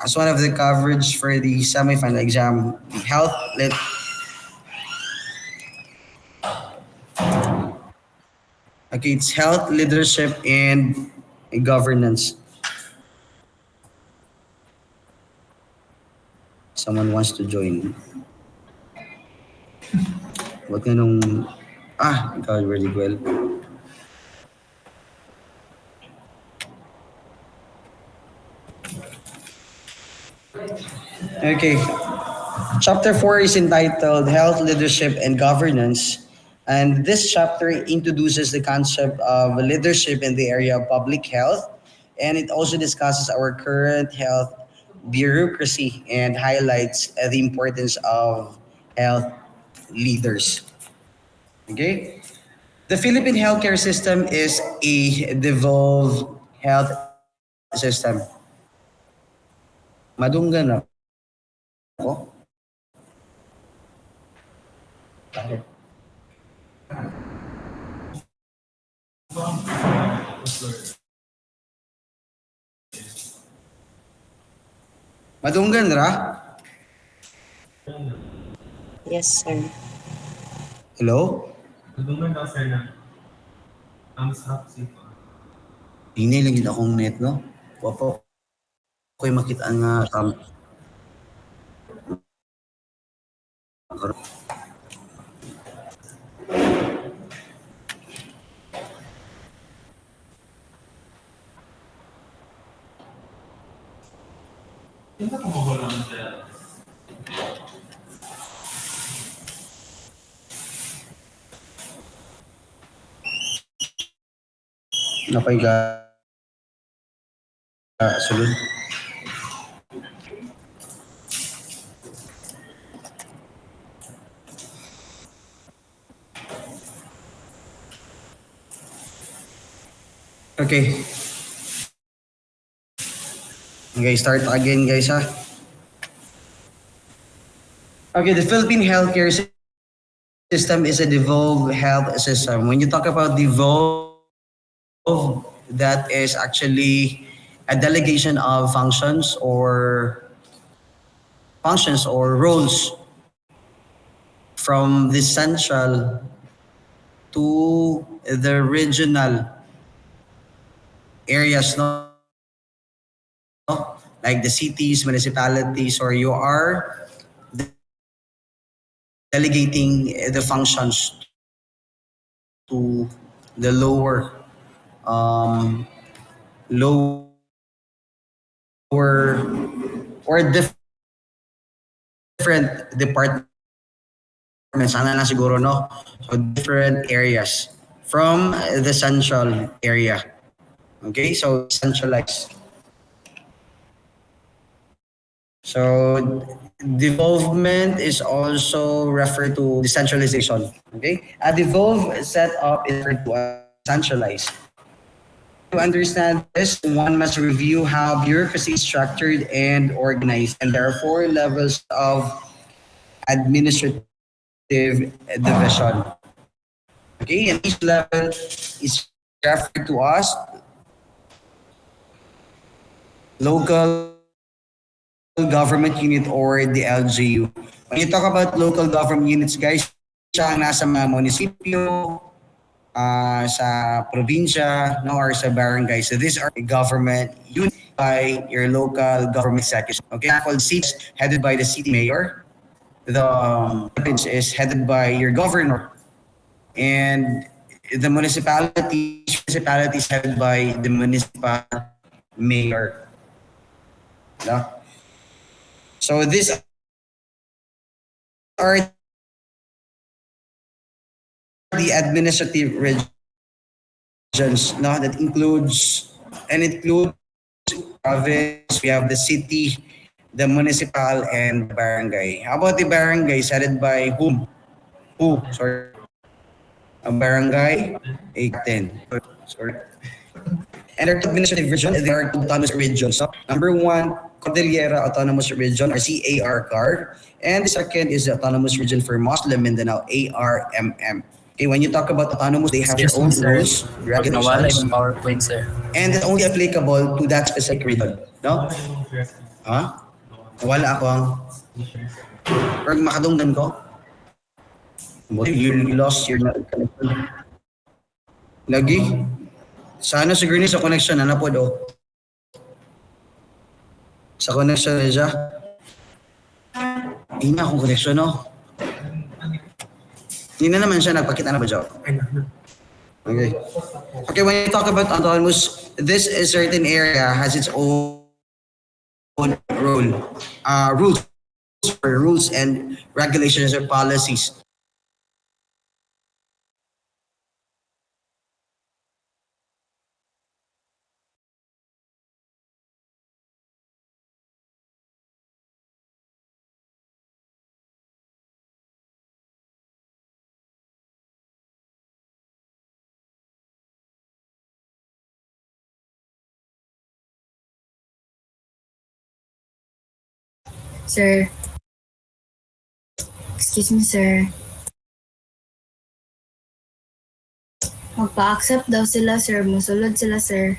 as one of the coverage for the semifinal exam, the health okay, it's health, leadership, and governance. Someone wants to join. Wag na nung... ikaw, really well. Okay. Chapter 4 is entitled Health, Leadership, and Governance. And this chapter introduces the concept of leadership in the area of public health. And it also discusses our current health bureaucracy and highlights the importance of health leaders. Okay? The Philippine healthcare system is a devolved health system. Madunggan ako. Bakit? Madunggan ra? Yes, sir. Hello? Madunggan daw sir na. Thumbs up si ko. Hinay lang yun akong net, no? Wapo. Ako'y makita nga Hindi ka magulang siya. napay ka sulod. Okay. Okay, start again guys ha. Okay, the Philippine healthcare system is a devolved health system. When you talk about devolved, that is actually a delegation of functions or roles from the central to the regional areas, no? Like the cities, municipalities, or you are delegating the functions to the lower or different departments. Ano lang siguro, no? So different areas from the central area. Okay, so centralized. So devolvement is also referred to decentralization. Okay, a devolved setup is referred to as centralized. To understand this, one must review how bureaucracy is structured and organized, and there are 4 levels of administrative division. Okay, and each level is referred to as local government unit or the LGU. When you talk about local government units, guys, siya ang nasa mga munisipyo, sa probinsya, no, or sa barangay. So these are government units by your local government executive. Okay, called seats headed by the city mayor. The province is headed by your governor, and the municipality is headed by the municipal mayor. No? So these are the administrative regions, no, that includes province, we have the city, the municipal, and the barangay. How about the barangays headed by whom? Sorry. A barangay, a captain. Sorry. And our administrative region, there are two autonomous regions. So, number 1, Cordillera Autonomous Region, or CAR. And the second is the Autonomous Region for Muslim Mindanao, ARMM. Okay, when you talk about autonomous, they have their own rules, regulations, PowerPoint, sir. and it's only applicable to that specific region. No? Ha? Wala ako ang... Or makadunggan ko? You lost your connection. Lagi? Sana siguro ni sa connection na po do. Sa connection na siya. Hindi na akong connection no. Hindi na naman siya nagpakita na ba siya? Okay. Okay, when you talk about autonomous, this is certain area has its own role, rules and regulations or policies. Sir, excuse me, sir. Magpa-accept daw sila, sir. Musulod sila, sir.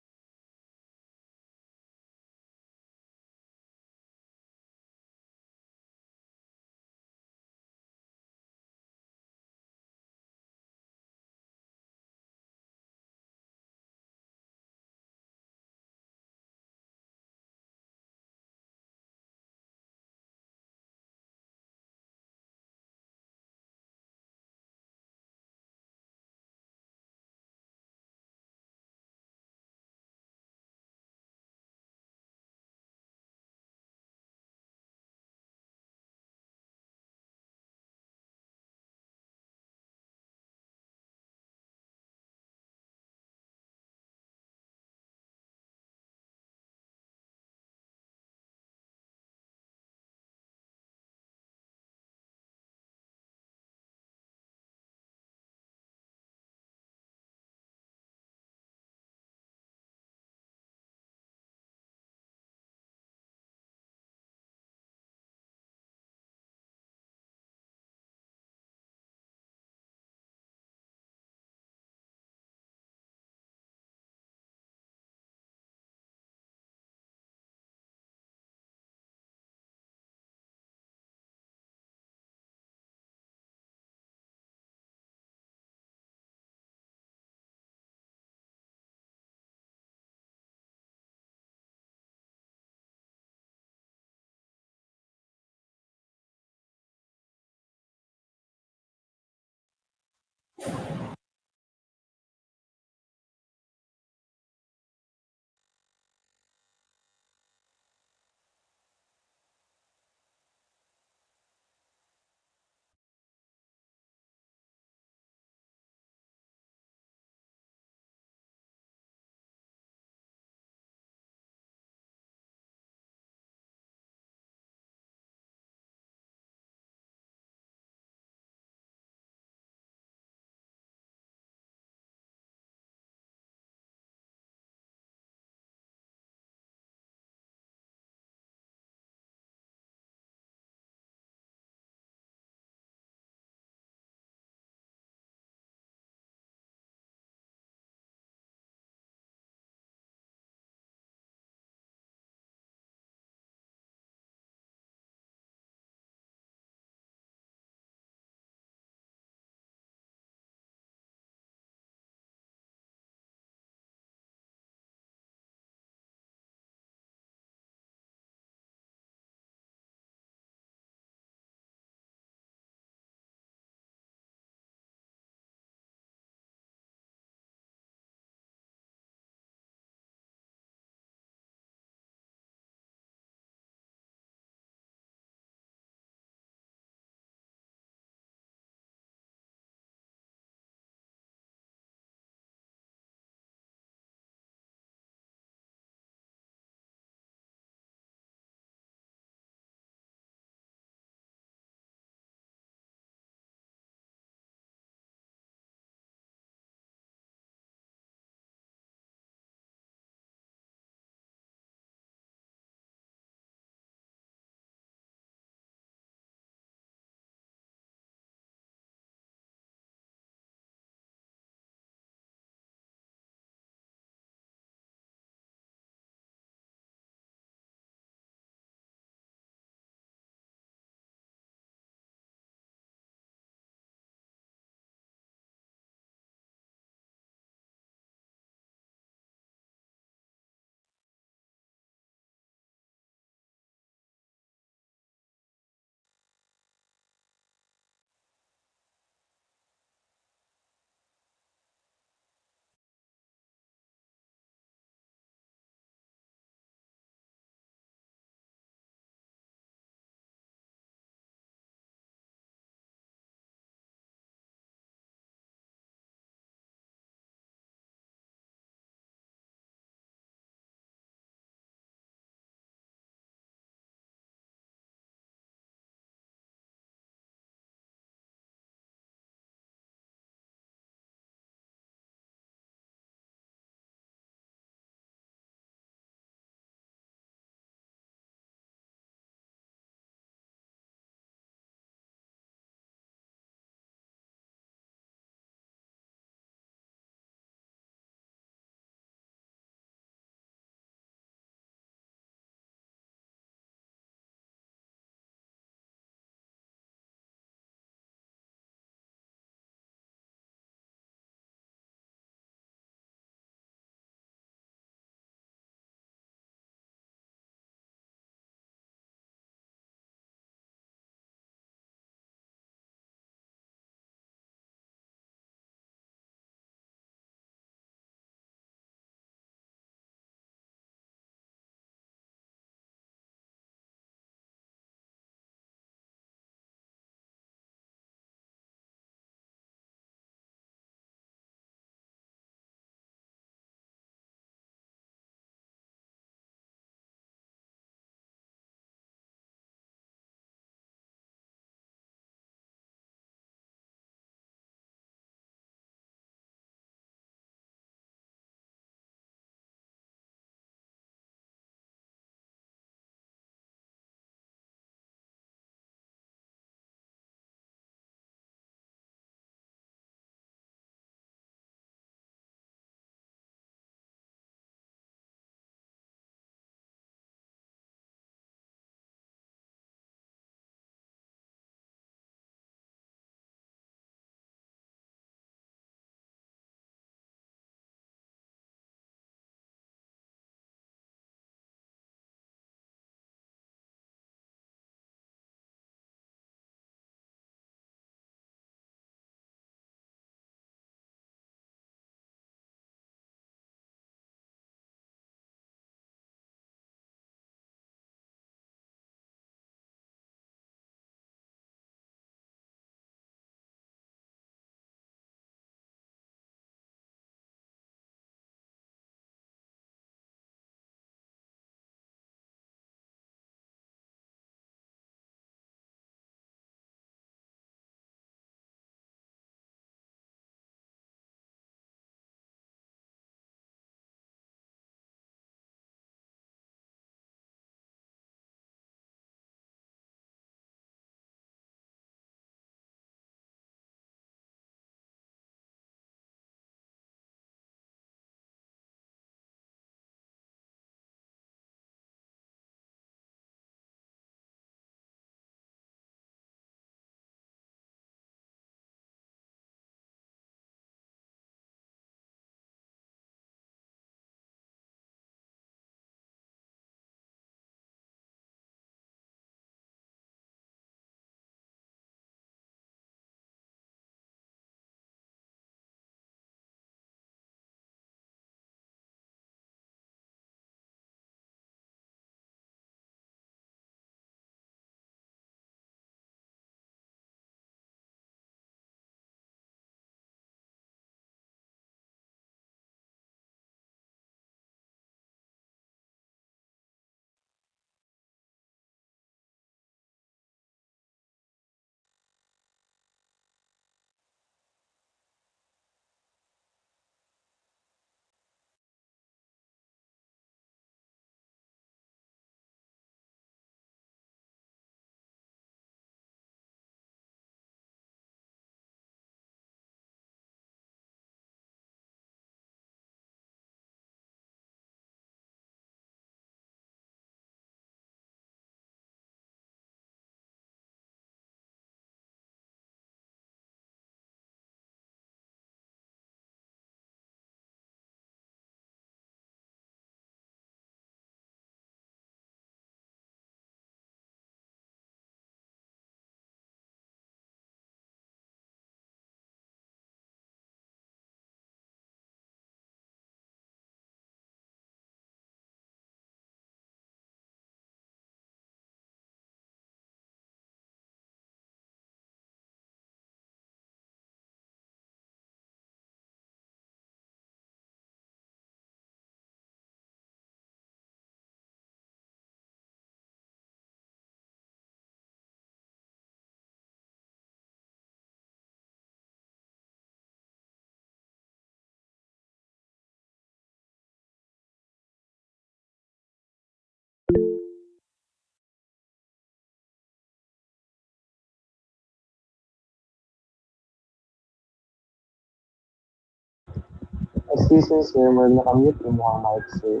excuse me, sir. More nakamute yung mukhang mic, sir.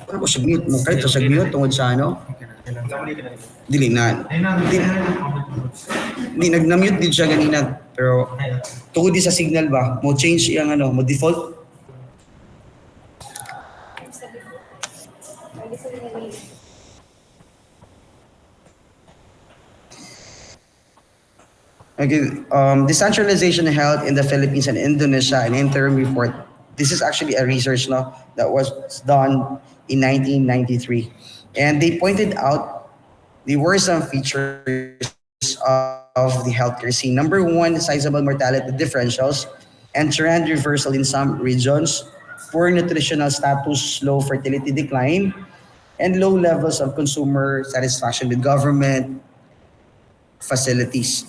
Ano ko mute mo kahit sa mute tungod sa ano? Dili na. Ayun na, Di, di nag-mute din siya ganina pero tungod di sa signal ba mo change yung ano mo default. Okay, decentralization held in the Philippines and Indonesia, an interim report. This is actually a research no, that was done in 1993. And they pointed out the worrisome features of the healthcare scene. Number one, sizable mortality differentials and trend reversal in some regions, poor nutritional status, low fertility decline, and low levels of consumer satisfaction with government facilities.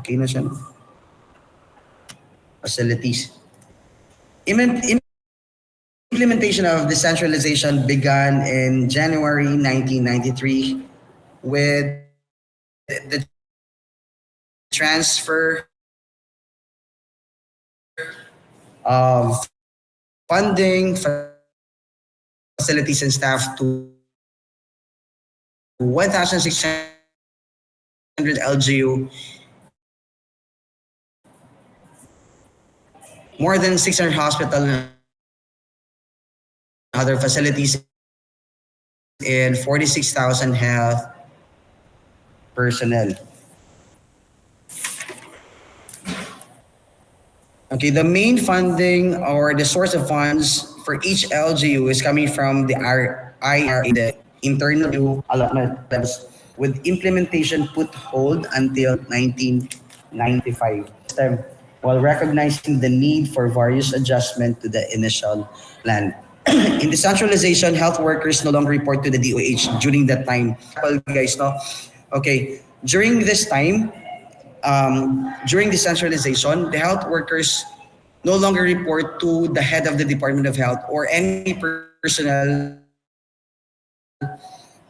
Okay na siya. No? Facilities. Implementation of decentralization began in January 1993 with the transfer of funding, facilities, and staff to 1,600 LGU, more than 600 hospitals and other facilities, and 46,000 health personnel. Okay, the main funding or the source of funds for each LGU is coming from the IRA, the internal allotment levels, with implementation put hold until 1995. While recognizing the need for various adjustment to the initial plan. In decentralization, health workers no longer report to the DOH during that time. Well, guys, no? Okay, during this time, during decentralization, the health workers no longer report to the head of the Department of Health or any personnel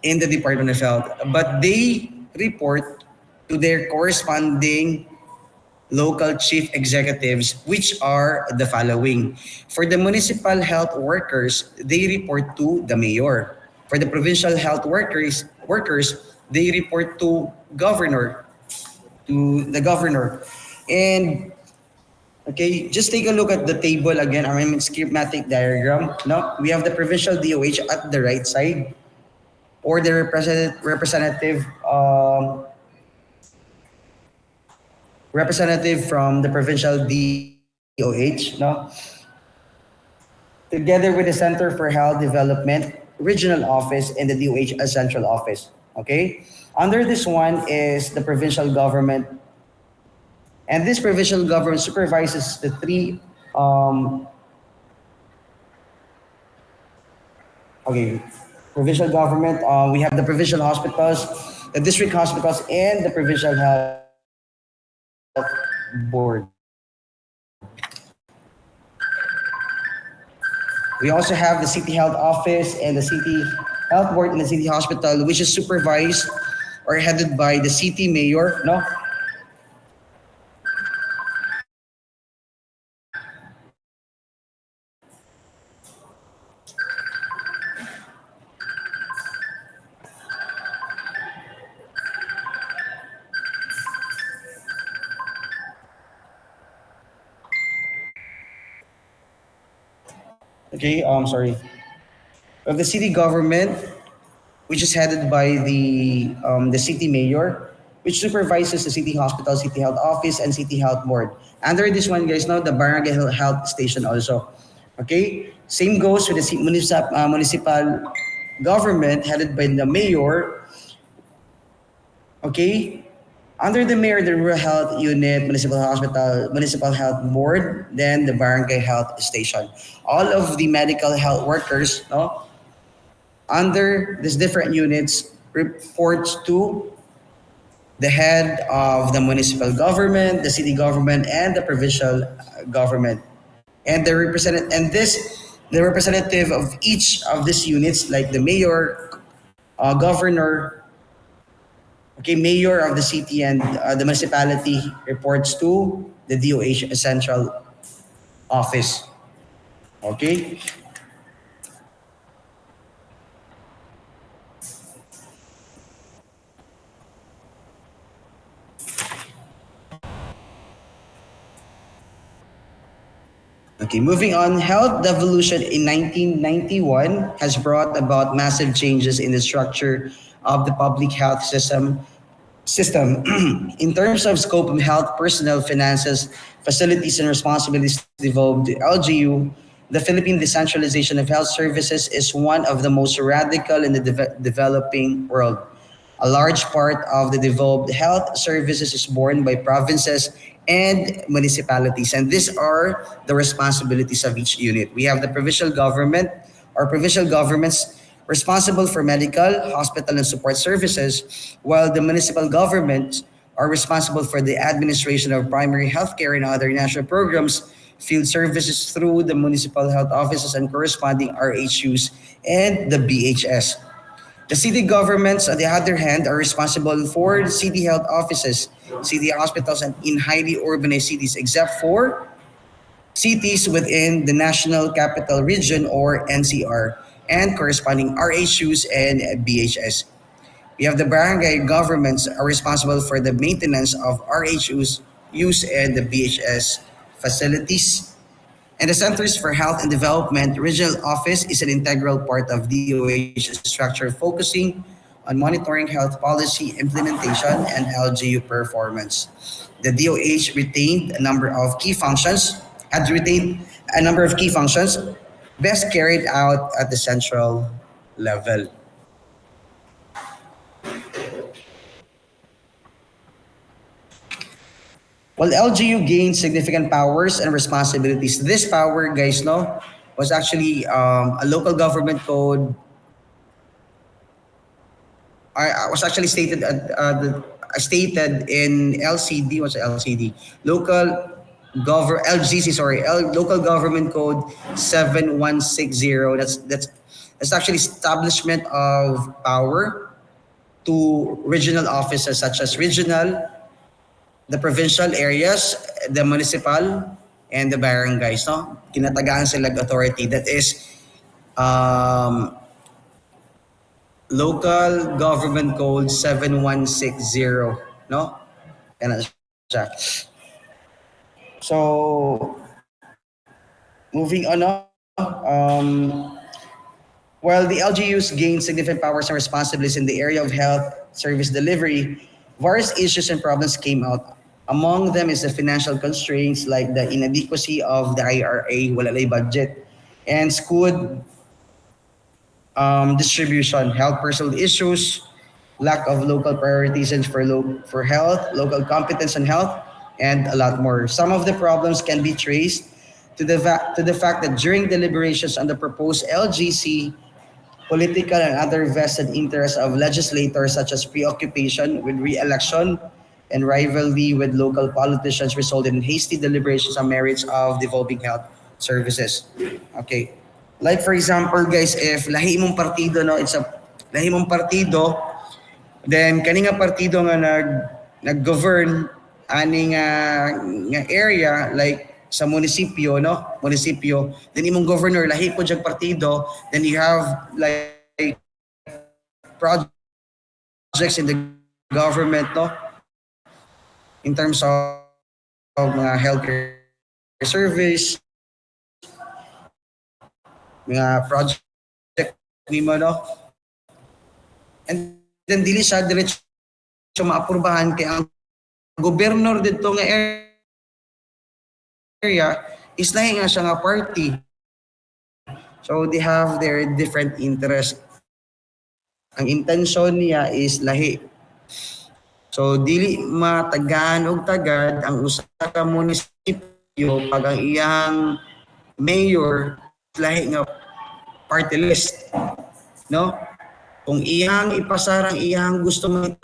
in the Department of Health, but they report to their corresponding local chief executives, which are the following. For the municipal health workers, they report to the mayor. For the provincial health workers, they report to the governor. And okay, just take a look at the table again, I mean schematic diagram. No, we have the provincial DOH at the right side, or the representative from the provincial DOH, no? Together with the Center for Health Development, regional office, and the DOH as central office, okay? Under this one is the provincial government, and this provincial government supervises the three, provincial government, we have the provincial hospitals, the district hospitals, and the provincial health board. We also have the city health office and the city health board in the city hospital, which is supervised or headed by the city mayor, no? Okay, sorry. Of the city government, which is headed by the city mayor, which supervises the city hospital, city health office, and city health board. Under this one, guys, now the barangay health station also. Okay, same goes with the municipal government headed by the mayor. Okay, under the mayor, the rural health unit, municipal hospital, municipal health board, then the barangay health station. All of the medical health workers, no, under these different units reports to the head of the municipal government, the city government, and the provincial government. And the representative of each of these units, like the mayor, governor, okay, mayor of the city and the municipality reports to the DOH central office. Okay. Okay, moving on. Health devolution in 1991 has brought about massive changes in the structure of the public health system in terms of scope of health, personnel, finances, facilities, and responsibilities devolved to LGU. The Philippine decentralization of health services is one of the most radical in the developing world. A large part of the devolved health services is borne by provinces and municipalities, and these are the responsibilities of each unit. We have the provincial government or provincial governments responsible for medical, hospital, and support services, while the municipal governments are responsible for the administration of primary healthcare and other national programs, field services through the municipal health offices and corresponding RHUs and the BHS. The city governments, on the other hand, are responsible for the city health offices, city hospitals, and in highly urbanized cities, except for cities within the National Capital Region or NCR, and corresponding RHUs and BHS. We have the barangay governments are responsible for the maintenance of RHUs use and the BHS facilities. And the Centers for Health and Development Regional Office is an integral part of DOH structure focusing on monitoring health policy implementation and LGU performance. The DOH had retained a number of key functions best carried out at the central level. While LGU gained significant powers and responsibilities, this power, guys, no, was actually a local government code. Was actually stated in LCD. What's LCD? Local Government Code 7160. That's actually establishment of power to regional offices such as regional, the provincial areas, the municipal, and the barangays, no? Kinatagaan sila authority. That is Local Government Code 7160, no? Yan na siya. So, moving on, no? While the LGUs gained significant powers and responsibilities in the area of health service delivery, various issues and problems came out. Among them is the financial constraints like the inadequacy of the IRA, wala lay budget, and SCUD distribution, health personal issues, lack of local priorities for health, local competence on health, and a lot more. Some of the problems can be traced to the fact that during deliberations on the proposed LGC, political and other vested interests of legislators such as preoccupation with re-election and rivalry with local politicians resulted in hasty deliberations on merits of devolving health services. Okay. Like for example, guys, if lahi mong partido, no, lahi mong partido, then kani nga partido nga nag-govern ani nga area like sa munisipyo, then imong governor lahi po jag partido, then you have like projects in the government, no, in terms of healthcare service, mga project nimo, no, and then dili siya diretso maaprubahan kay ang gobernador dito nga area is lahi nga siya nga party. So they have their different interests. Ang intention niya is lahi. So dili matagaan og tagad ang usa ka munisipyo pag ang iyang mayor lahi nga party list. no? Kung iyang ipasarang iyang gusto mga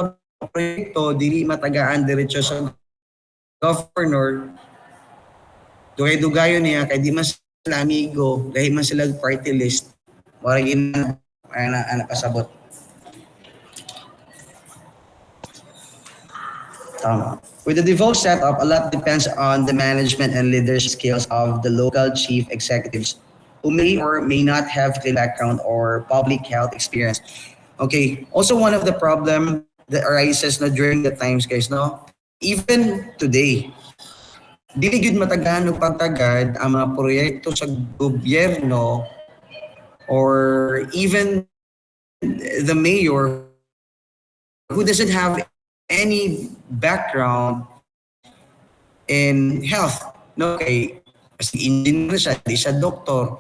proyekto, dili matagaan diretso sa governor, dugay-dugayon niya, kay di man sila amigo, dahil man sila party list, marag ana pasabot. Tama. With the devolved setup, a lot depends on the management and leadership skills of the local chief executives who may or may not have clinical background or public health experience. Okay, also one of the problem that arises na during the times guys, no? Even today, dili gyud matagaan og pagtagad ang mga proyekto sa gobyerno or even the mayor who doesn't have any background in health, no? Kay kasi engineer siya, di siya doktor.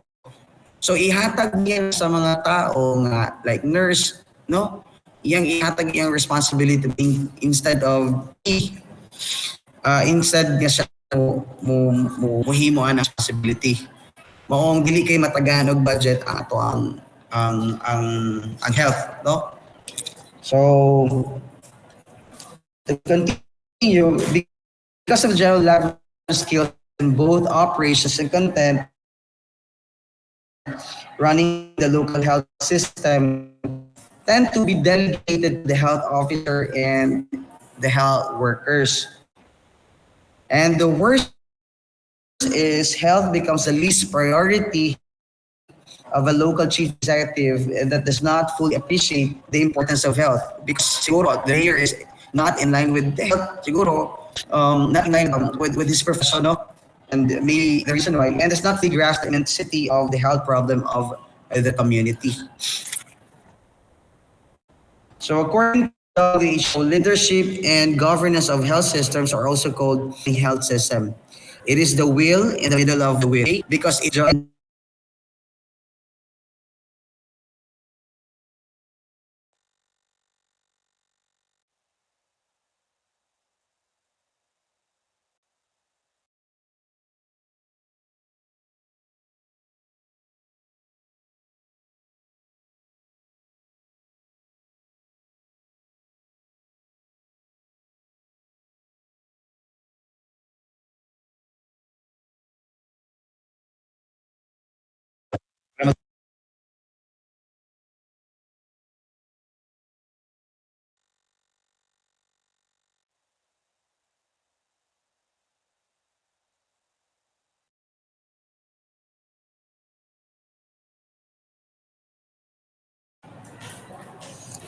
So ihatag niya sa mga tao nga like nurse, no? Iyang ihatag iyang responsibility instead of instead nga siya muhimo ang responsibility. Maong dili kay matagaan og budget ang ato ang health, no? So to continue, because of general lack of skills in both operations and content, running the local health system tend to be delegated to the health officer and the health workers. And the worst is health becomes the least priority of a local chief executive that does not fully appreciate the importance of health because siguro the mayor is not in line with the health, siguro not in line with his profession, no? And maybe the reason why, and does not fully grasp the intensity of the health problem of the community. So according to the WHO, leadership and governance of health systems are also called the health system. It is the wheel in the middle of the wheel because it joins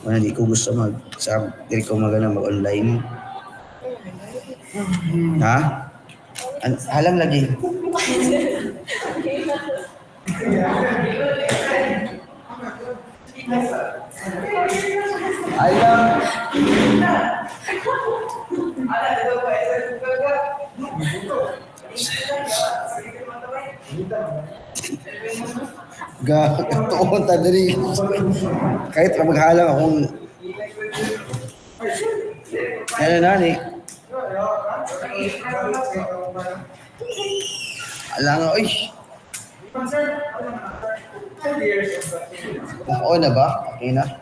wala, di ko gusto di ko mag-online. Ha? Halang lagi. Alam. Tuon ta diri. Kahit ra maghalang akong ano nani. Alang oy. Oo na ba? Okay na?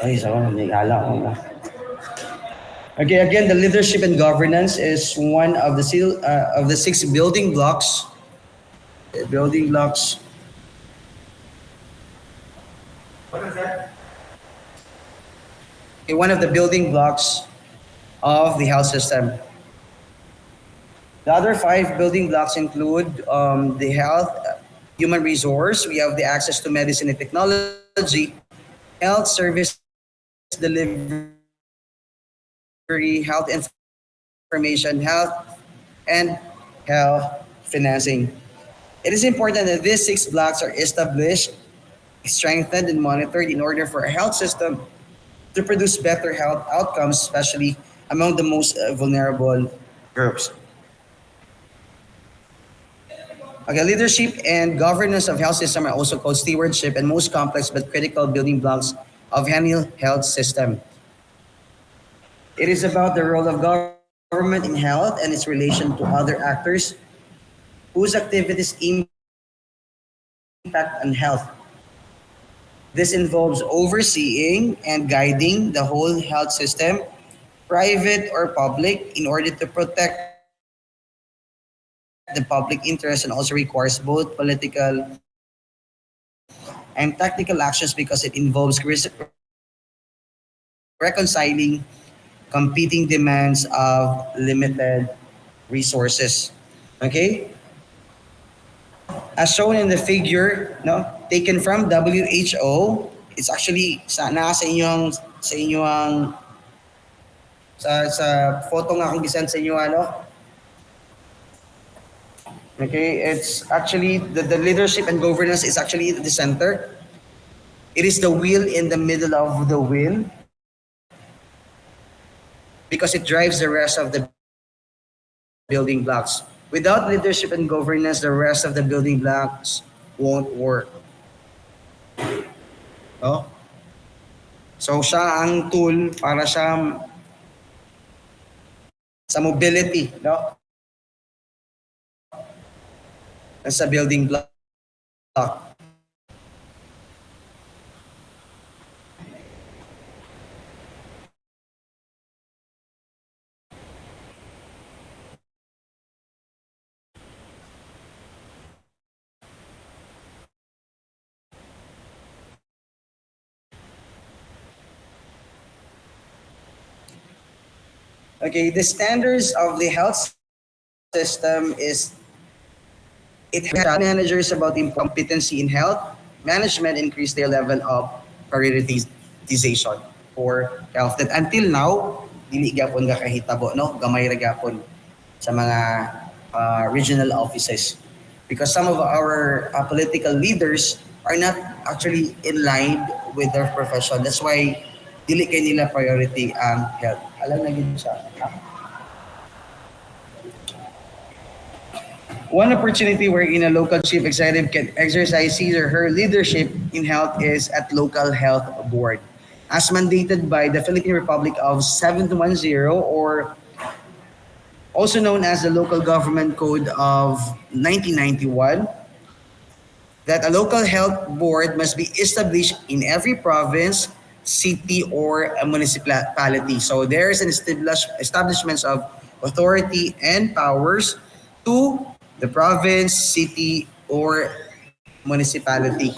Ay, sawa naghala ako na. Okay, again, the leadership and governance is one of the six building blocks. Building blocks. What is that? One of the building blocks of the health system. The other five building blocks include the health, human resource. We have the access to medicine and technology, health service delivery, health information, health, and health financing. It is important that these six blocks are established, strengthened, and monitored in order for a health system to produce better health outcomes, especially among the most vulnerable groups. Okay, leadership and governance of health system are also called stewardship and most complex but critical building blocks of any health system. It is about the role of government in health and its relation to other actors whose activities impact on health. This involves overseeing and guiding the whole health system, private or public, in order to protect the public interest, and also requires both political and tactical actions because it involves reconciling competing demands of limited resources. Okay? As shown in the figure, no, taken from WHO, it's actually nasa inyong sa photo nga akong gisend sa inyo ano. Okay, it's actually the leadership and governance is actually at the center. It is the wheel in the middle of the wheel because it drives the rest of the building blocks. Without leadership and governance, the rest of the building blocks won't work. Oh? So siya ang tool para siya sa mobility, no? Sa building block. Okay, the standards of the health system is it has managers about competency in health management, increase their level of prioritization for health. That until now, dili gyapon kakahitabo, no? Gamay ra gyapon sa mga regional offices. Because some of our political leaders are not actually in line with their profession. That's why dili kay nila priority ang health. Alam na gid siya. One opportunity wherein a local chief executive can exercise his or her leadership in health is at local health board. As mandated by the Philippine Republic of 710, or also known as the Local Government Code of 1991, that a local health board must be established in every province, city, or a municipality. So there's an establishment of authority and powers to the province, city, or municipality.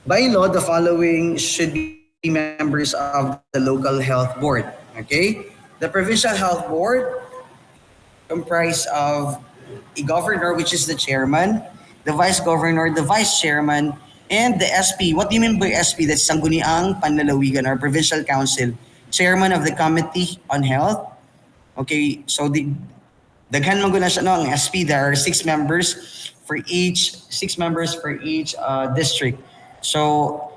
By law, the following should be members of the local health board. Okay? The provincial health board comprised of a governor, which is the chairman, the vice governor, the vice chairman, and the SP. What do you mean by SP? That's Sangguniang Panlalawigan, or provincial council, chairman of the committee on health. Okay, so daghan man gud na siya, no, ang SP. There are six members for each district. So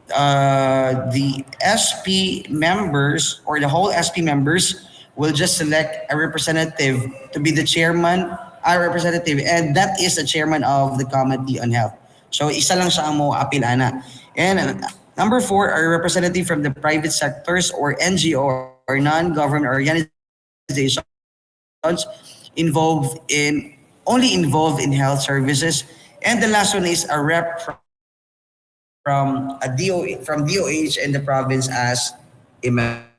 the SP members, or the whole SP members, will just select a representative to be the chairman, a representative, and that is the chairman of the committee on health. So isa lang siya ang mo apil ana. And number 4 are representative from the private sectors or NGO or non-government organizations involved in health services. And the last one is a rep from DOH and the province as a member.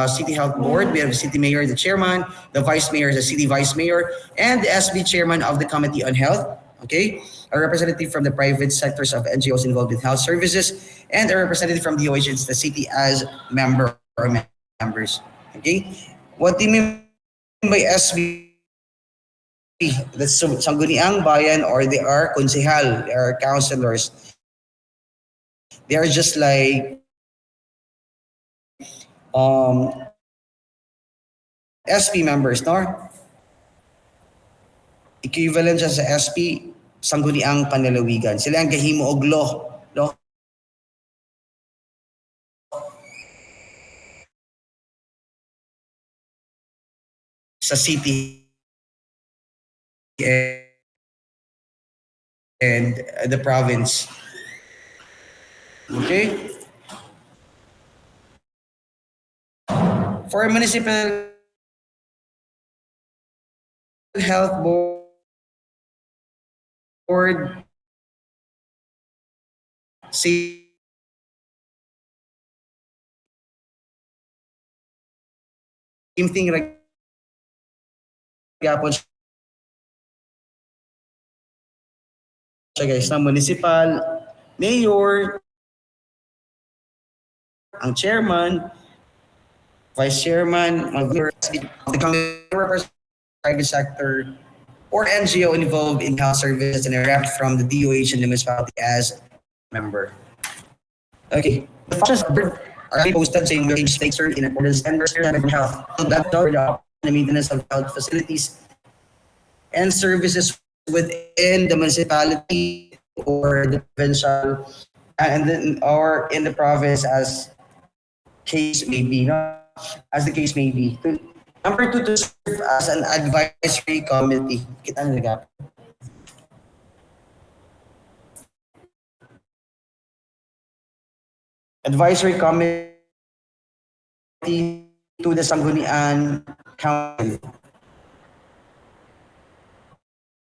City Health Board, we have the city mayor, the chairman, the vice mayor, the city vice mayor, and the SB chairman of the Committee on Health. Okay, a representative from the private sectors of NGOs involved with health services, and a representative from DOH, it's the city as member or members. Okay, what do you mean by SB? That's Sangguniang Bayan, or they are konsehal, they are councilors. They are just like SP members, no? Equivalent siya sa SP, Sangguniang Panlalawigan. Sila ang gahimo og law, no? Sa city and the province. Okay? For municipal Health Board, same thing gyapon siya guys na municipal mayor, ang chairman, vice chairman, mga the members private sector or NGO involved in health services and a rep from the DOH and the municipality as member. Okay. The functions are posted saying we're stakes in accordance and health. So that's the maintenance of health facilities and services within the municipality or the provincial and then or in the province as case may be, no? As the case may be. Number two, to serve as an advisory committee. Kita nila. Advisory committee to the Sangguniang Council.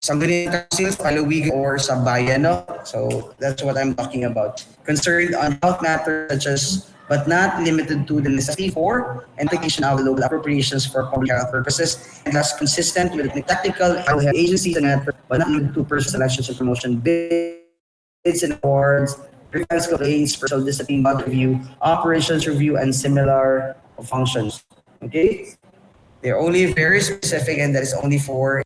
Sangguniang Council, Palawigan, or sa bayan, no? So that's what I'm talking about. Concerned on health matters such as, but not limited to, the necessity for and application of local appropriations for public health purposes, and thus consistent with the technical health agencies and network, but not limited to person selections and promotion bids and awards, defense complaints, personal discipline, budget review, operations review, and similar functions. Okay? They're only very specific, and that is only for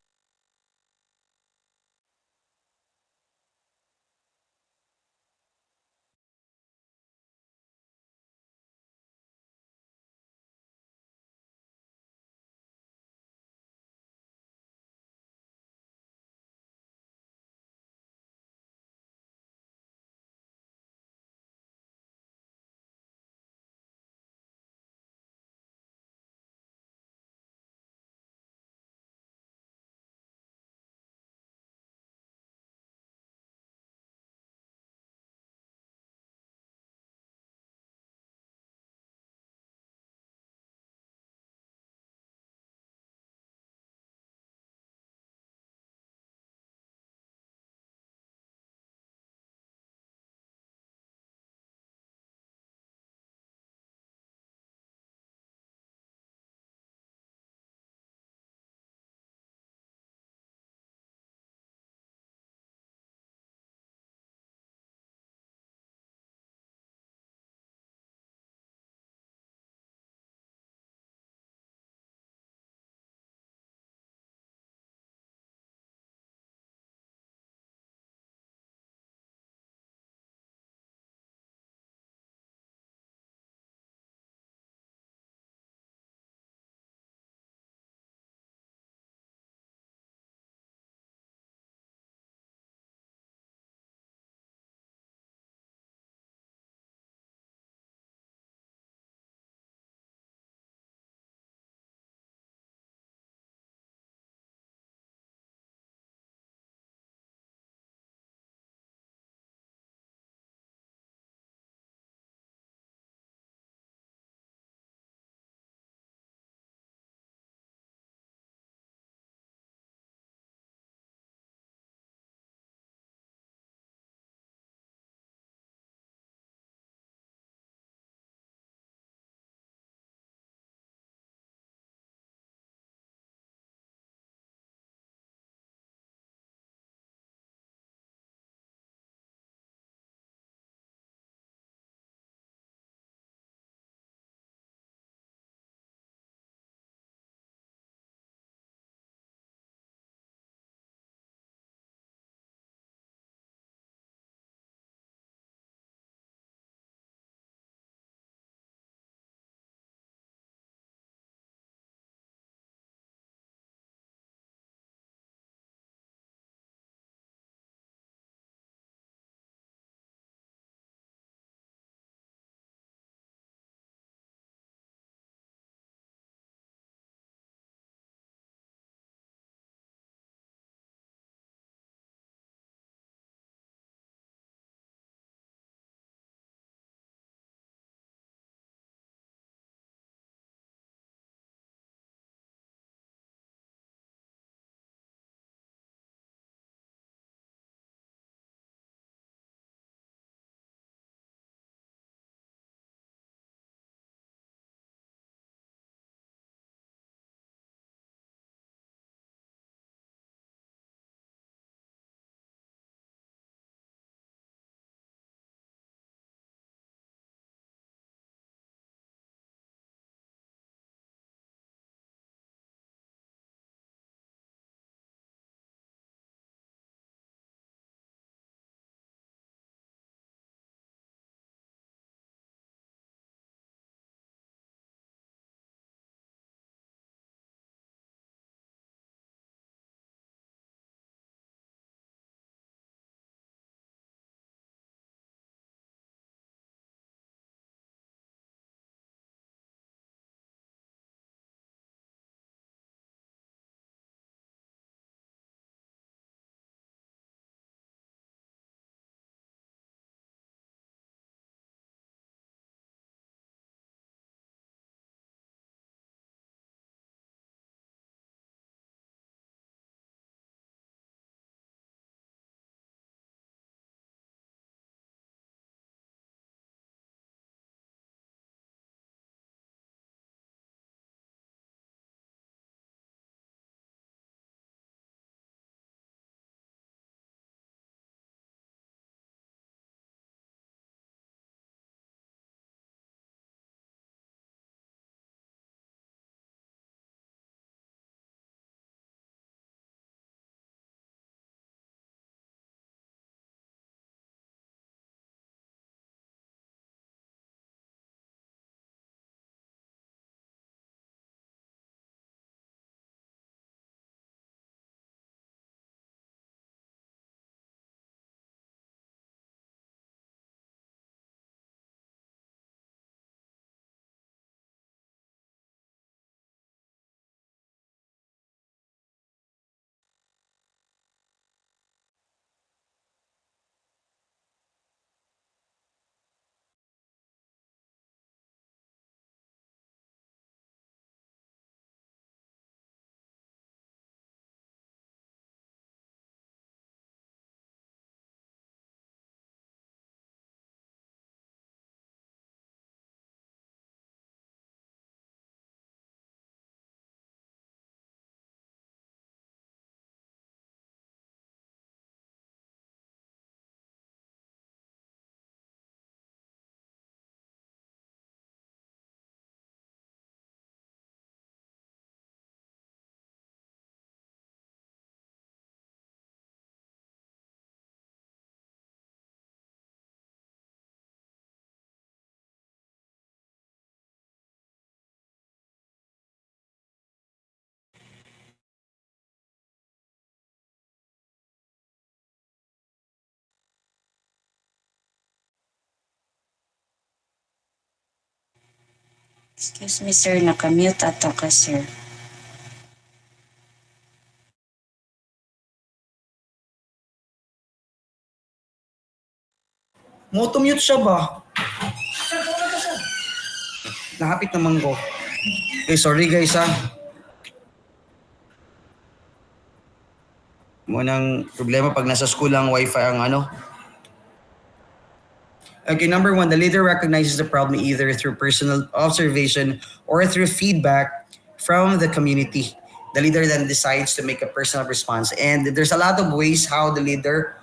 Excuse me, sir. Nakamute ato ka, sir. Moto-mute siya ba? Nakapit naman ko. Sorry guys ha. Munang problema pag nasa school ang wifi ang ano. Okay, number one, the leader recognizes the problem either through personal observation or through feedback from the community. The leader then decides to make a personal response. And there's a lot of ways how the leader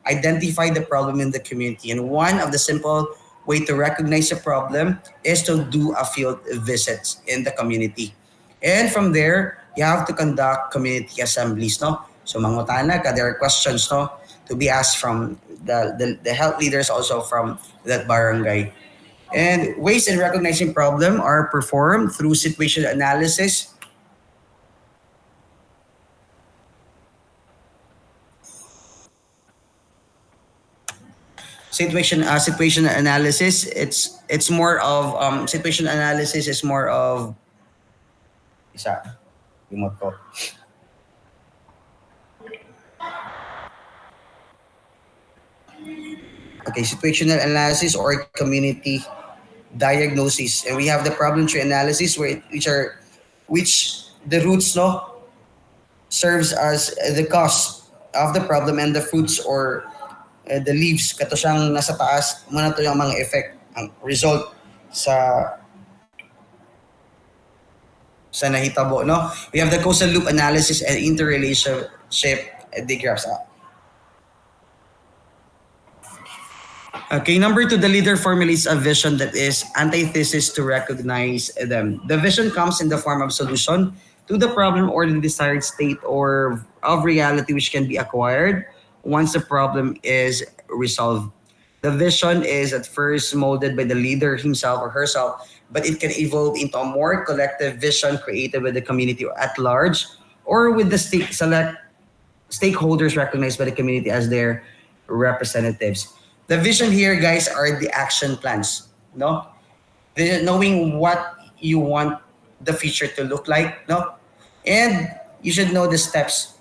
identify the problem in the community. And one of the simple way to recognize a problem is to do a field visit in the community. And from there, you have to conduct community assemblies. No? So mangutana ka, there are questions to be asked from the health leaders, also from that barangay. And ways in recognizing problem are performed through situation analysis. Situation analysis. It's more of situation analysis is more of isa remote ko. Okay, situational analysis or community diagnosis, and we have the problem tree analysis which the roots serves as the cause of the problem, and the fruits or the leaves kato siyang nasa taas muna to yung mga effect ang result sa nahitabo. We have the causal loop analysis and interrelationship diagrams. Okay, number two, the leader formulates a vision that is antithesis to recognize them. The vision comes in the form of solution to the problem or the desired state or of reality which can be acquired once the problem is resolved. The vision is at first molded by the leader himself or herself, but it can evolve into a more collective vision created by the community at large or with the select stakeholders recognized by the community as their representatives. The vision here, guys, are the action plans. Knowing what you want the future to look like, and you should know the steps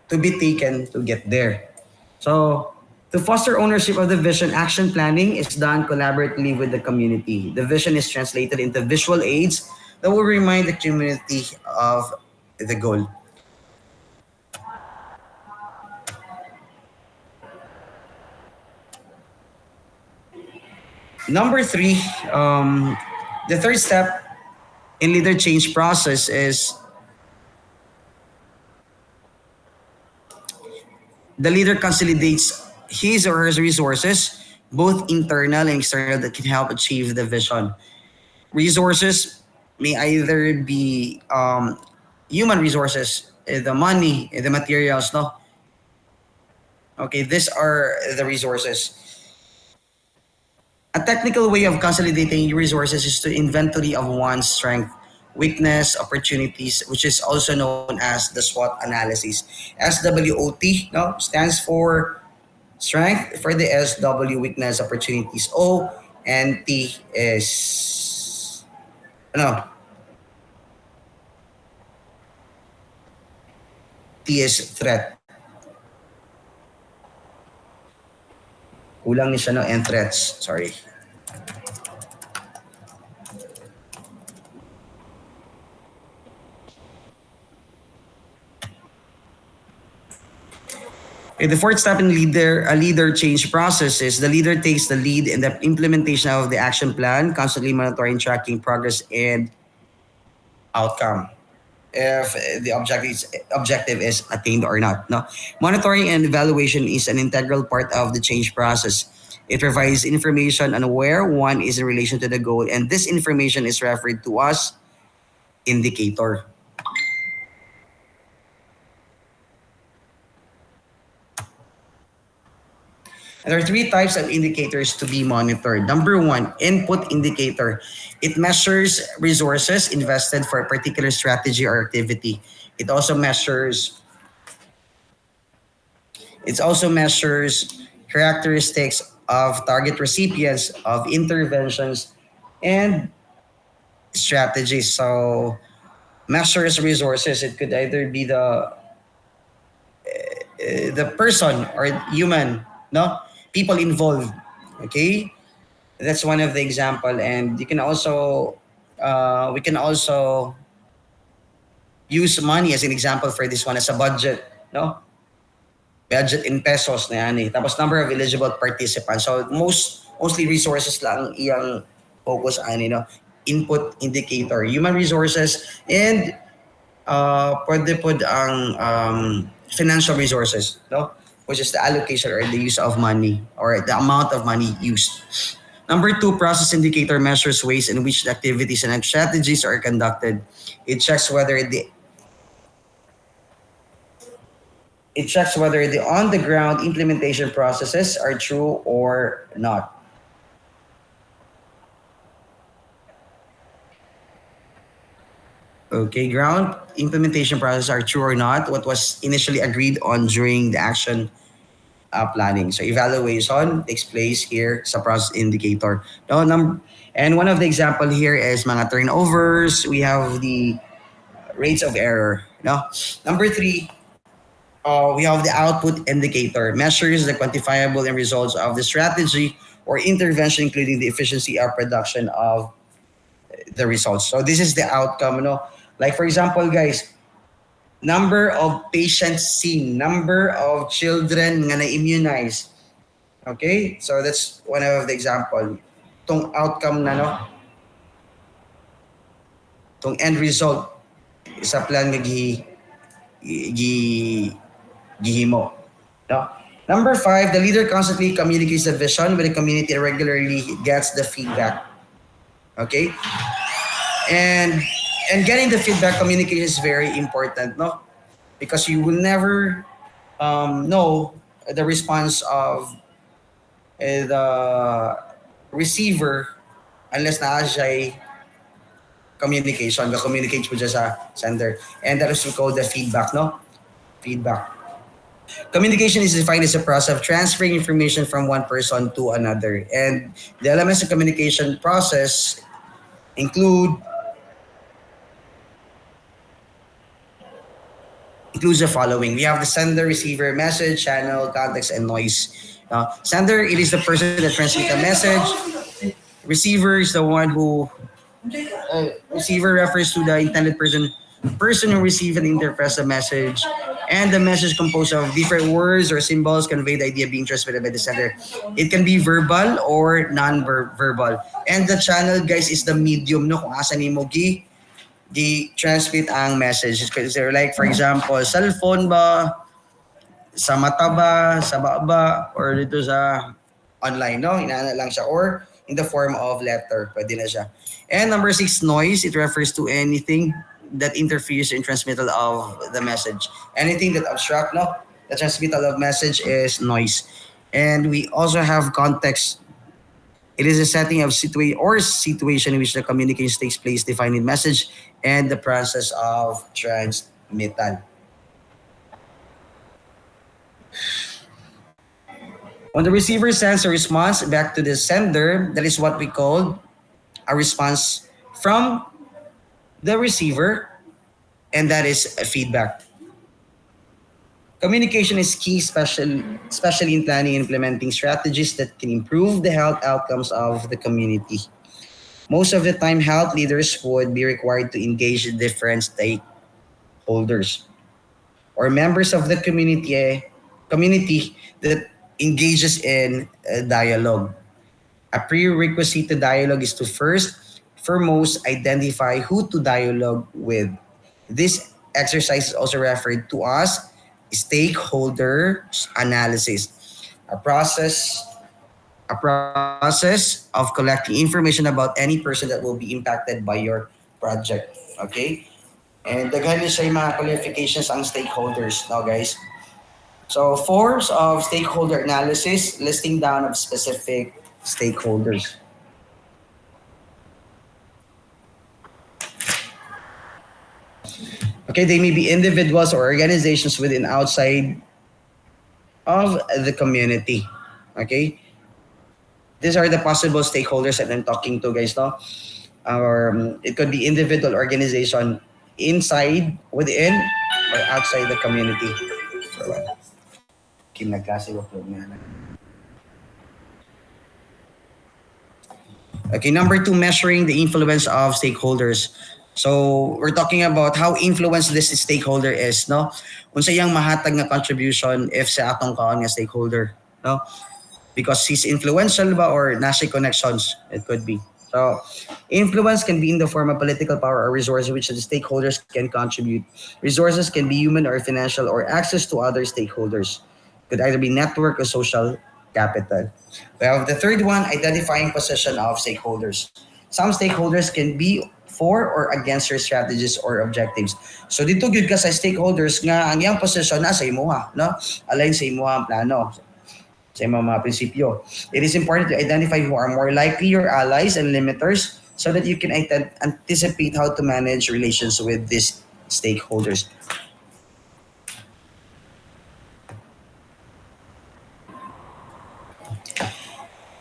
to be taken to get there. So, to foster ownership of the vision, action planning is done collaboratively with the community. The vision is translated into visual aids that will remind the community of the goal. Number three, the third step in leader change process is the leader consolidates his or her resources, both internal and external, that can help achieve the vision. Resources may either be human resources, the money, the materials, Okay, these are the resources. A technical way of consolidating your resources is to inventory of one's strength, weakness, opportunities, which is also known as the SWOT analysis. SWOT stands for strength, for the SW, weakness, opportunities. O and T is T is threat. Kulang ni siya and threats. Sorry. Okay, the fourth step in a leader change process is the leader takes the lead in the implementation of the action plan, constantly monitoring, tracking progress and outcome. If the objective is attained or not. Monitoring and evaluation is an integral part of the change process. It provides information on where one is in relation to the goal, and this information is referred to as indicator. There are three types of indicators to be monitored. Number one, input indicator. It measures resources invested for a particular strategy or activity. It also measures characteristics of target recipients of interventions and strategies. So measures resources. It could either be the person or human, no, people involved. Okay, that's one of the example, and you can also we can also use money as an example for this one as a budget, no? Budget in pesos na yan eh. Tapos number of eligible participants. So mostly resources lang iyang focus ani, no? Input indicator, human resources, and pwede po ang financial resources, no? Which is the allocation or the use of money or the amount of money used. Number 2, process indicator measures ways in which the activities and strategies are conducted. It checks whether the on-the-ground implementation processes are true or not. Okay, ground implementation processes are true or not, what was initially agreed on during the action planning. So evaluation takes place here sa process indicator. No, and one of the example here is mga turnovers. We have the rates of error. No? Number 3, we have the output indicator, measures the quantifiable and results of the strategy or intervention, including the efficiency of production of the results. So this is the outcome, no? Like for example, guys, number of patients seen, number of children nga na-immunize. Okay? So that's one of the example. Tong outcome na, no? Tong end result sa plan nga gihimo. No? Number 5, the leader constantly communicates the vision with the community and regularly gets the feedback. Okay? And getting the feedback communication is very important, no? Because you will never know the response of the receiver unless na siya communication, communicate mo dyan sa sender. And that is called the feedback, no? Feedback. Communication is defined as a process of transferring information from one person to another. And the elements of communication process includes the following. We have the sender, receiver, message, channel, context, and noise. Sender, it is the person that transmits a message. Receiver is the one who receiver refers to the intended person who receives and interprets the message. And the message composed of different words or symbols convey the idea being transmitted by the sender. It can be verbal or non-verbal. And the channel, guys, is the medium, no? Kung asa ni mo transmit ang message. Like for example, cellphone ba, sa mata ba, sa baba, or dito sa online, no? Inaana lang siya. Or in the form of letter, pwede na siya. And number 6, noise. It refers to anything that interferes in transmittal of the message. Anything that obstruct, no? The transmittal of message is noise. And we also have context. It is a setting of situation in which the communication takes place, defining message and the process of transmittal. When the receiver sends a response back to the sender, that is what we call a response from the receiver, and that is a feedback. Communication is key, especially in planning and implementing strategies that can improve the health outcomes of the community. Most of the time, health leaders would be required to engage different stakeholders or members of the community that engages in a dialogue. A prerequisite to dialogue is to foremost identify who to dialogue with. This exercise is also referred to as stakeholder analysis, a process of collecting information about any person that will be impacted by your project. Okay? And daghan na siya yung mga qualifications ang stakeholders now, guys. So, forms of stakeholder analysis, listing down of specific stakeholders. Okay, they may be individuals or organizations within outside of the community. Okay? These are the possible stakeholders that I'm talking to, guys, no? Or it could be individual organization inside, within, or outside the community. For what? Kim nagklase ko po nga na. Okay, number two, measuring the influence of stakeholders. So we're talking about how influence this stakeholder is, no? Unsa yang mahatag nga contribution if sa atong kaon nga stakeholder, no? Because he's influential ba or nasa connections, it could be. So influence can be in the form of political power or resources which the stakeholders can contribute. Resources can be human or financial or access to other stakeholders. Could either be network or social capital. We have the third one, identifying position of stakeholders. Some stakeholders can be for or against your strategies or objectives. So dito gyud ka sa stakeholders nga ang iyang position na sa imuha, no? Align sa imuha ang plano, sa imong mga prinsipyo. It is important to identify who are more likely your allies and limiters so that you can anticipate how to manage relations with these stakeholders.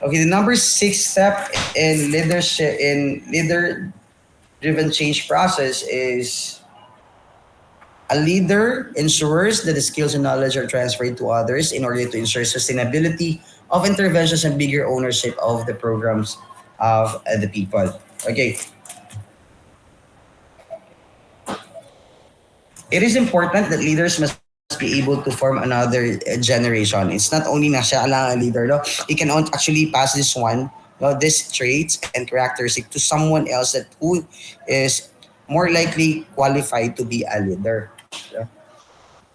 Okay, the number 6 step in leadership in leader-driven change process is a leader ensures that the skills and knowledge are transferred to others in order to ensure sustainability of interventions and bigger ownership of the programs of the people. Okay. It is important that leaders must be able to form another generation. It's not only na siya lang a leader, no? He can actually pass this one, no, these traits and characteristics to someone else that who is more likely qualified to be a leader. Yeah.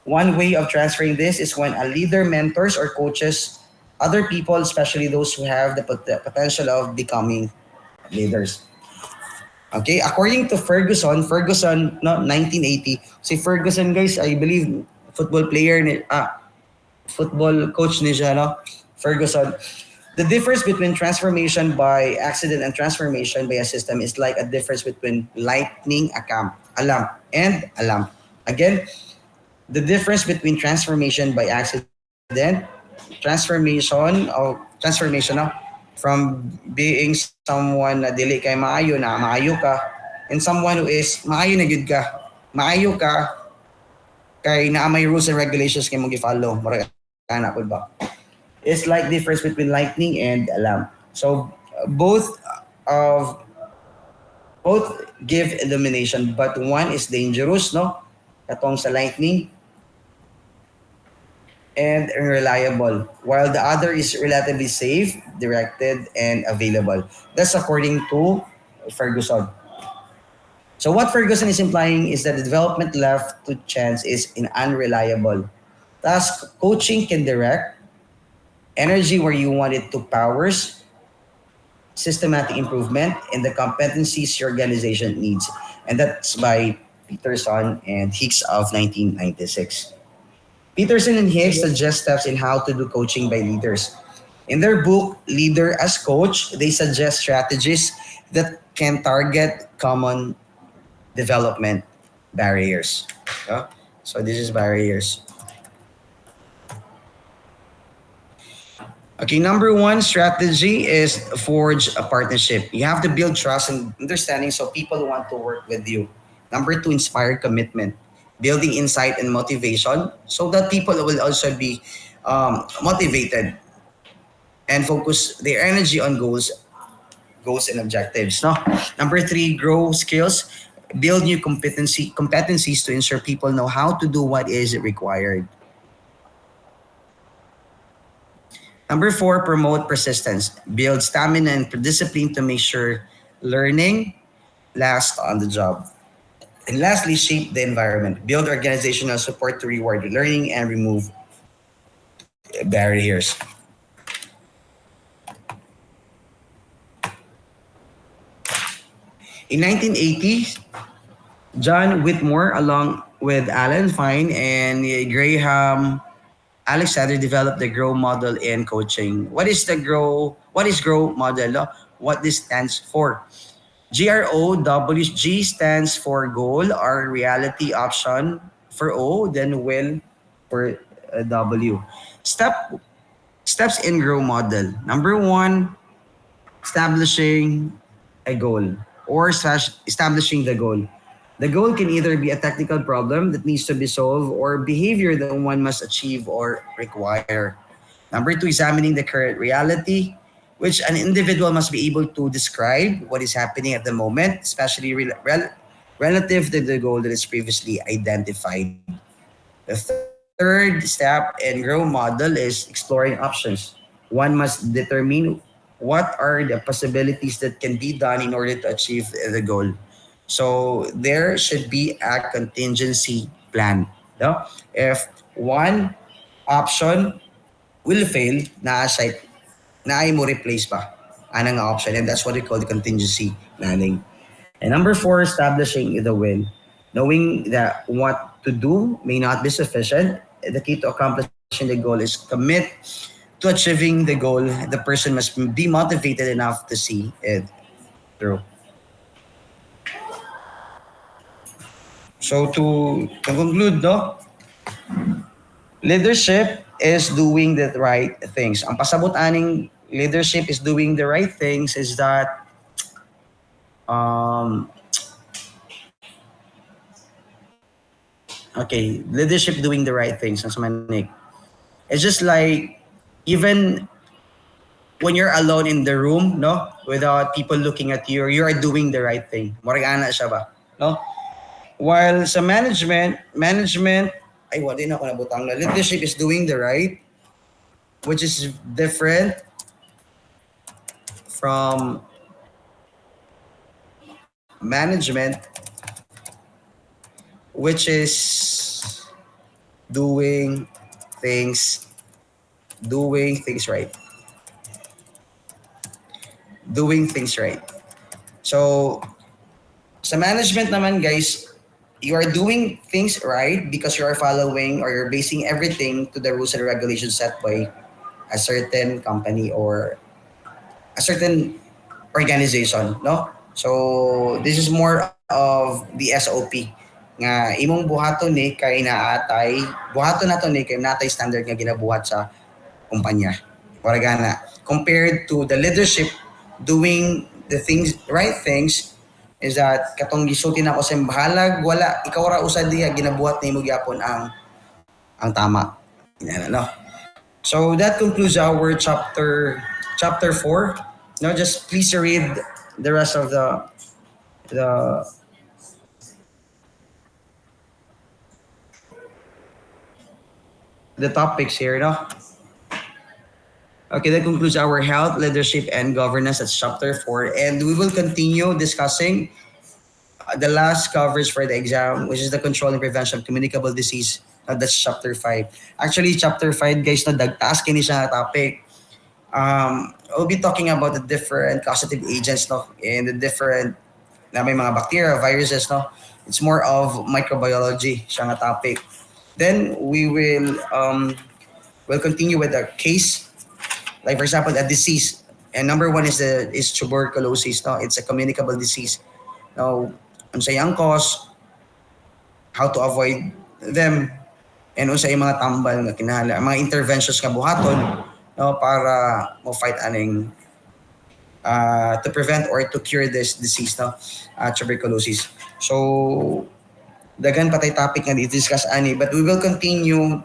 One way of transferring this is when a leader mentors or coaches other people, especially those who have the potential of becoming leaders. Okay, according to Ferguson, no, 1980. Si Ferguson, guys, I believe football player football coach ni siya, no? Ferguson. The difference between transformation by accident and transformation by a system is like a difference between lighting a lamp and a lamp. Again, the difference between transformation by accident, transformation, no? From being someone na dili kay maayo na maayo ka, and someone who is maayo na gyud ka. Maayo ka kay naa may rules and regulations kay mo gi-follow. Mura kana pud ba? It's like difference between lightning and a lamp. So both give illumination, but one is dangerous, no? Katong sa lightning, and reliable, while the other is relatively safe, directed, and available. That's according to Ferguson. So what Ferguson is implying is that the development left to chance is unreliable. Thus, coaching can direct energy where you want it to powers systematic improvement in the competencies your organization needs. And that's by Peterson and Hicks of 1996. Peterson and Hicks suggest steps in how to do coaching by leaders. In their book, Leader as Coach, they suggest strategies that can target common development barriers. Yeah? So this is barriers. Okay, number one strategy is forge a partnership. You have to build trust and understanding so people want to work with you. Number two, inspire commitment. Building insight and motivation so that people will also be motivated and focus their energy on goals and objectives. No? Number three, grow skills. Build new competencies to ensure people know how to do what is required. Number four, promote persistence. Build stamina and discipline to make sure learning lasts on the job. And lastly, shape the environment. Build organizational support to reward learning and remove barriers. In 1980, John Whitmore, along with Alan Fine and Graham Alexander, developed the GROW model in coaching. What is GROW model? What this stands for? GROW, stands for goal or reality, option for O, then will for W. Steps in GROW model. Number one, establishing a goal or establishing the goal. The goal can either be a technical problem that needs to be solved or behavior that one must achieve or require. Number two, examining the current reality, which an individual must be able to describe what is happening at the moment, especially relative to the goal that is previously identified. The third step in Grow model is exploring options. One must determine what are the possibilities that can be done in order to achieve the goal. So there should be a contingency plan. No? If one option will fail, na mo replace pa anang option, and that's what we call the contingency planning. And number four, establishing the will. Knowing that what to do may not be sufficient, the key to accomplishing the goal is commit to achieving the goal. The person must be motivated enough to see it through. So to conclude, no, leadership is doing the right things. Ang pasabot aning leadership is doing the right things is that okay, leadership doing the right things. Ang samanik. It's just like even when you're alone in the room, no, without people looking at you, you are doing the right thing. Murag ana siya ba, no? While sa management, ay wala din ako nabutang na. Leadership is doing the right, which is different from management, which is doing things right. Doing things right. So, sa management naman, guys, you are doing things right because you are following or you're basing everything to the rules and regulations set by a certain company or a certain organization, no? So, this is more of the SOP nga imong buhaton ni kay naatay buhaton nato ni kay natay standard nga ginabuhat sa kumpanya. Waragana compared to the leadership doing the right things is that katong gisulti na ko sa bahalag wala ikaw ra usad diha ginabuhat nimo gyapon ang tama. No? So that concludes our chapter 4. No, just please read the rest of the topics here, no? Okay, that concludes our health, leadership, and governance. That's chapter 4. And we will continue discussing the last coverage for the exam, which is the control and prevention of communicable disease. That's chapter 5. Actually, chapter 5, guys, no, dagtaas kini siya na topic. We'll be talking about the different causative agents, no? And the different, na may mga bacteria, viruses, no? It's more of microbiology siya nga topic. Then we will we'll continue with a case. Like for example, a disease, and number one is tuberculosis. No, it's a communicable disease. Now, unsay ang cause, how to avoid them, and unsay mga tambal nga kinahanglan, mga interventions nga buhaton, no, para mo fight aning to prevent or to cure this disease, no, tuberculosis. So, dagan patay topic nga i-discuss ani, but we will continue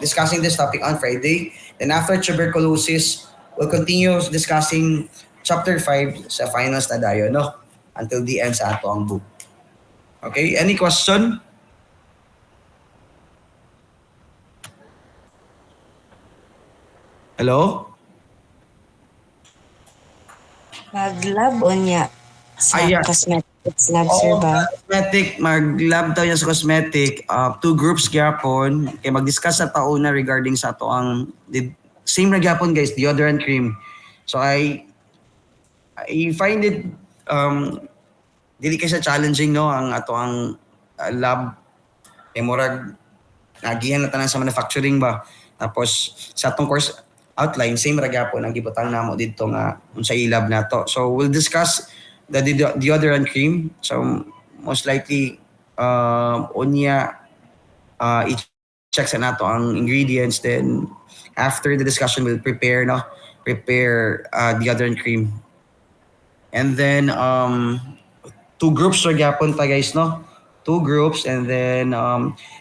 discussing this topic on Friday. Then after tuberculosis, we'll continue discussing chapter 5 sa finals na dayo, no? Until the end sa ato ang book. Okay, any question? Hello? Mag-lab o niya sa Ayan. cosmetics lab, sir ba? Cosmetic, mag-lab tayo sa cosmetic. Two groups gyapon. Kaya mag-discuss sa taon na regarding sa ato ang same na gyapon, guys, deodorant cream. So I find it dili kay sa challenging, no, ang ato ang lab. Kaya murag nagihan na tanan sa manufacturing ba. Tapos sa atong course outline, same ra gyapon ang gibutang namo dito nga unsay lab nato. So we'll discuss the deodorant cream. So most likely unya i-check sa nato ang ingredients, then after the discussion we'll prepare prepare the other cream. And then 2 groups ra gyapon ta guys, no? 2 groups, and then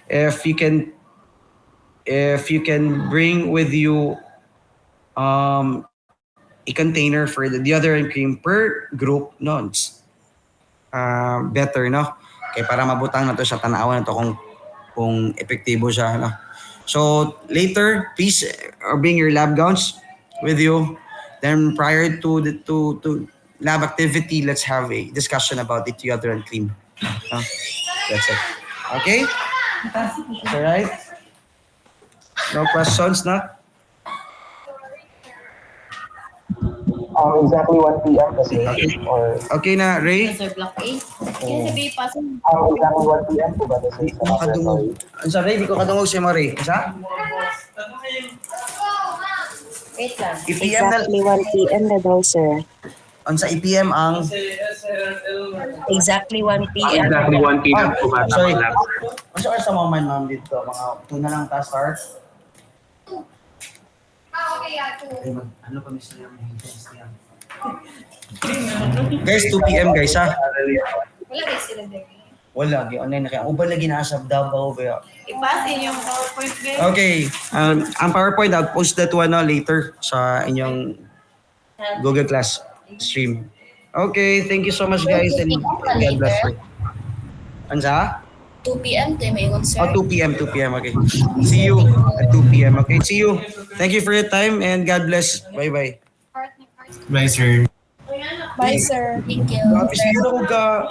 if you can bring with you a container for the other cream per group, no, it's better, no? Kaya para mabutang na to sa tanawan na to kung epektibo siya, no? So later, please bring your lab gowns with you. Then prior to lab activity, let's have a discussion about the deodorant cream. No? That's it. Okay? That's all right? No questions, na? Exactly 1 p.m. kasi, or Okay na, Ray? Sir, Block A. Kaya sabi pa sa exactly 1 p.m. po ba kasi Di ko kadungog. Ano sa Ray? Di ko kadungog si Marie. Isa? wait lang. EPM na. Exactly 1 p.m. na daw, sir. Ano sa EPM ang... Exactly 1 p.m. Exactly 1 p.m. po ba? Sorry. Ano sa sa moment, ma'am, dito? Mga 2 na lang ta start? Ay, ano pa miss niya? Guys, 2 p.m. guys, ha? Wala guys sila there. Wala, online na kaya. Uban lagi nasa Davao ba? Ipasin yung PowerPoint guys. Okay, ang PowerPoint, I'll post that one later sa inyong Google Class stream. Okay, thank you so much guys and God bless you. Ano sa? 2 p.m. tayo may ingon sir. 2 p.m. Okay. See you at 2 p.m. Okay, see you. Thank you for your time and God bless. Bye-bye. Bye, sir. Bye sir. Thank you. Happy see you ka.